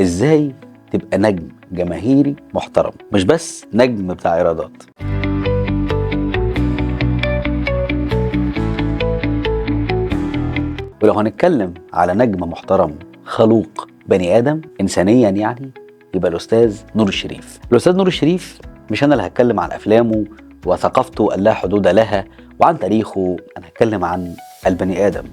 ازاي تبقى نجم جماهيري محترم، مش بس نجم بتاع ايرادات. ولو هنتكلم على نجم محترم خلوق بني ادم انسانيا يعني، يبقى الاستاذ نور الشريف. الاستاذ نور الشريف مش انا اللي هتكلم عن افلامه وثقافته اللا حدود لها وعن تاريخه، انا هتكلم عن البني ادم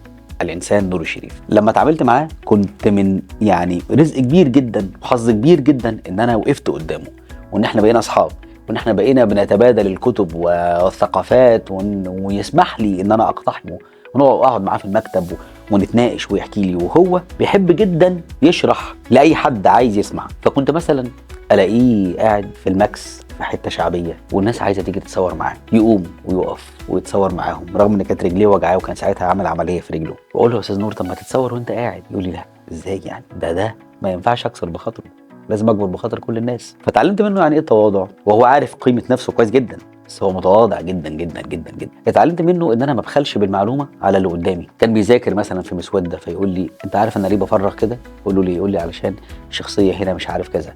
الانسان نور الشريف. لما اتعاملت معاه كنت من يعني رزق كبير جدا وحظ كبير جدا ان انا وقفت قدامه، وان احنا بقينا اصحاب، وان احنا بقينا بنتبادل الكتب والثقافات، ويسمح لي ان انا اقتحمه ونقعد معاه في المكتب ونتناقش ويحكي لي. وهو بيحب جدا يشرح لاي حد عايز يسمع. فكنت مثلا الاقيه قاعد في الماكس في حته شعبيه والناس عايزه تيجي تتصور معاه، يقوم ويقف ويتصور معاهم رغم ان كانت رجليه وجعاه وكان ساعتها عامل عمليه في رجله. واقول له يا استاذ نور طب ما تتصور وانت قاعد. يقول لي لا ازاي يعني، ده ما ينفعش اكسر بخاطره، لازم اكبر بخاطر كل الناس. فتعلمت منه يعني ايه التواضع، وهو عارف قيمه نفسه كويس جدا بس هو متواضع جدا جدا جدا جدا. اتعلمت منه ان انا ما بخلش بالمعلومه على اللي قدامي. كان بيذاكر مثلا في مسوده فيقول لي انت عارف انا ليه بفرغ كده؟ اقول له ليه؟ يقول لي علشان الشخصيه هنا مش عارف كذا،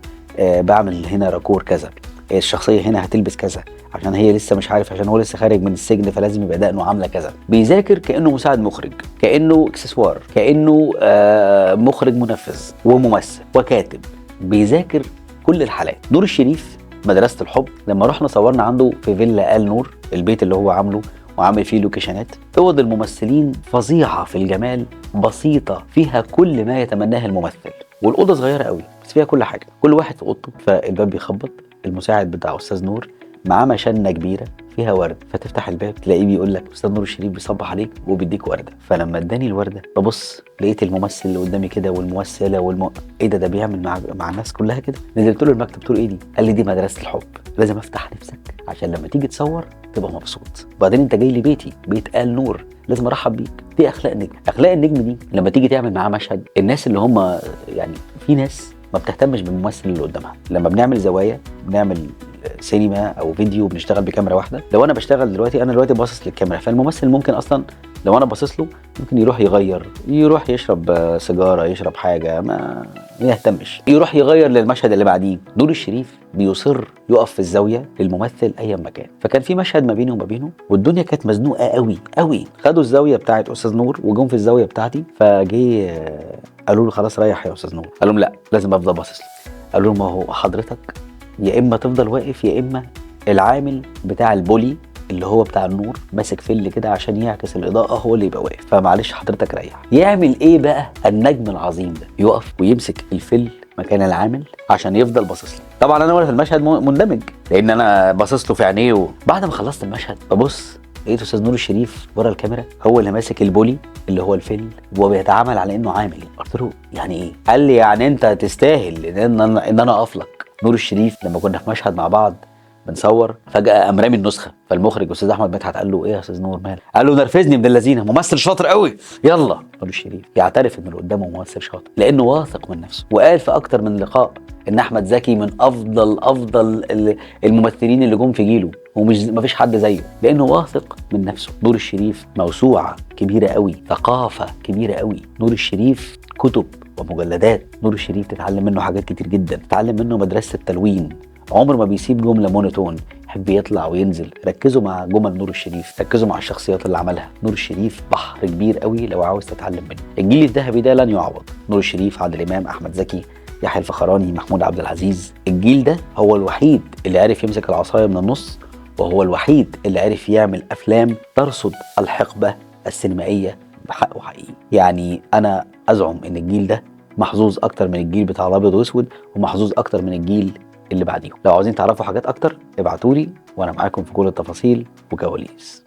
بعمل هنا راكور كذا، الشخصيه هنا هتلبس كذا عشان هي لسه مش عارف، عشان هو لسه خارج من السجن فلازم يبقى دقنه عامله كذا. بيذاكر كانه مساعد مخرج، كانه اكسسوار، كانه مخرج منفذ وممثل وكاتب. بيذاكر كل الحالات. نور الشريف مدرسه الحب. لما رحنا صورنا عنده في فيلا آل نور، البيت اللي هو عامله وعامل فيه لوكيشنات، اوض الممثلين فظيعه في الجمال، بسيطه فيها كل ما يتمناه الممثل، والاوضه صغيره قوي بس فيها كل حاجه، كل واحد في اوضته. فالباب بيخبط، المساعد بتاع استاذ نور معاه مشنه كبيره فيها ورد، فتفتح الباب تلاقيه بيقول لك استاذ نور الشريف بيصبح عليك وبيديك ورده. فلما اداني الورده ببص لقيت الممثل اللي قدامي كده والممثله ايه ده بيعمل مع الناس كلها كده. نزلت له المكتب قلت له ايه دي؟ قال لي دي مدرسه الحب، لازم افتح نفسك عشان لما تيجي تصور تبقى مبسوط. وبعدين انت جاي لي بيتي، بيت آل نور، لازم ارحب بيك. دي اخلاق نجم. اخلاق النجم دي لما تيجي تعمل معاه مشهد، الناس اللي هم يعني في ناس ما بتهتمش بالممثل اللي قدامها. لما بنعمل زوايا، بنعمل سينما او فيديو بنشتغل بكاميرا واحده، لو انا بشتغل دلوقتي انا دلوقتي باصص للكاميرا، فالممثل ممكن اصلا لو انا باصص له ممكن يروح يروح يشرب سيجاره، يشرب حاجه، ما يهتمش، يروح يغير للمشهد اللي بعديه. نور الشريف بيصر يقف في الزاويه للممثل ايا ما كان. فكان في مشهد ما بينه وما بينه والدنيا كانت مزنوقه قوي قوي، خدوا الزاويه بتاعت استاذ نور وجم في الزاويه بتاعتي، فجي قالوا له خلاص ريح يا استاذ نور. قال لهم لا لازم افضل باصص له. قالوا له ما هو حضرتك يا اما تفضل واقف يا اما العامل بتاع البولي اللي هو بتاع النور ماسك فل كده عشان يعكس الاضاءه هو اللي يبقى واقف، فمعلش حضرتك ريح. يعمل ايه بقى النجم العظيم ده؟ يقف ويمسك الفل مكان العامل عشان يفضل باصص له. طبعا انا وانا في المشهد مندمج لان انا باصص له في عينيه. بعد ما خلصت المشهد ببص لقيت استاذ نور الشريف ورا الكاميرا هو اللي ماسك البولي اللي هو الفل وبيتعامل على انه عامل. قلت له يعني ايه؟ قال لي يعني انت تستاهل ان انا اقف لك. نور الشريف لما كنا في مشهد مع بعض بنصور فجاه قام رامي النسخه، فالمخرج استاذ احمد مدحت قال له ايه يا استاذ نور مالك؟ قال له نرفزني من اللذينه، ممثل شاطر قوي. يلا نور الشريف يعترف ان اللي قدامه ممثل شاطر لانه واثق من نفسه، وقال في اكتر من لقاء ان احمد زكي من افضل الممثلين اللي جم في جيله ومش مفيش حد زيه لانه واثق من نفسه. نور الشريف موسوعه كبيره قوي، ثقافه كبيره قوي. نور الشريف كتب ومجلدات. نور الشريف تتعلم منه حاجات كتير جدا، تتعلم منه مدرسه التلوين، عمر ما بيسيب جمله مونوتون، يحب يطلع وينزل. ركزوا مع جمل نور الشريف، ركزوا مع الشخصيات اللي عملها. نور الشريف بحر كبير قوي لو عاوز تتعلم منه. الجيل الذهبي ده لن يعوض. نور الشريف، عادل امام، احمد زكي، يحيى الفخراني، محمود عبد العزيز. الجيل ده هو الوحيد اللي عرف يمسك العصايه من النص، وهو الوحيد اللي عرف يعمل افلام ترصد الحقبه السينمائيه بحقه حقيقي. يعني انا ازعم ان الجيل ده محظوظ اكتر من الجيل بتاع الابيض واسود، ومحظوظ اكتر من الجيل اللي بعديهم. لو عاوزين تعرفوا حاجات اكتر ابعتولي وانا معاكم في كل التفاصيل وكواليس.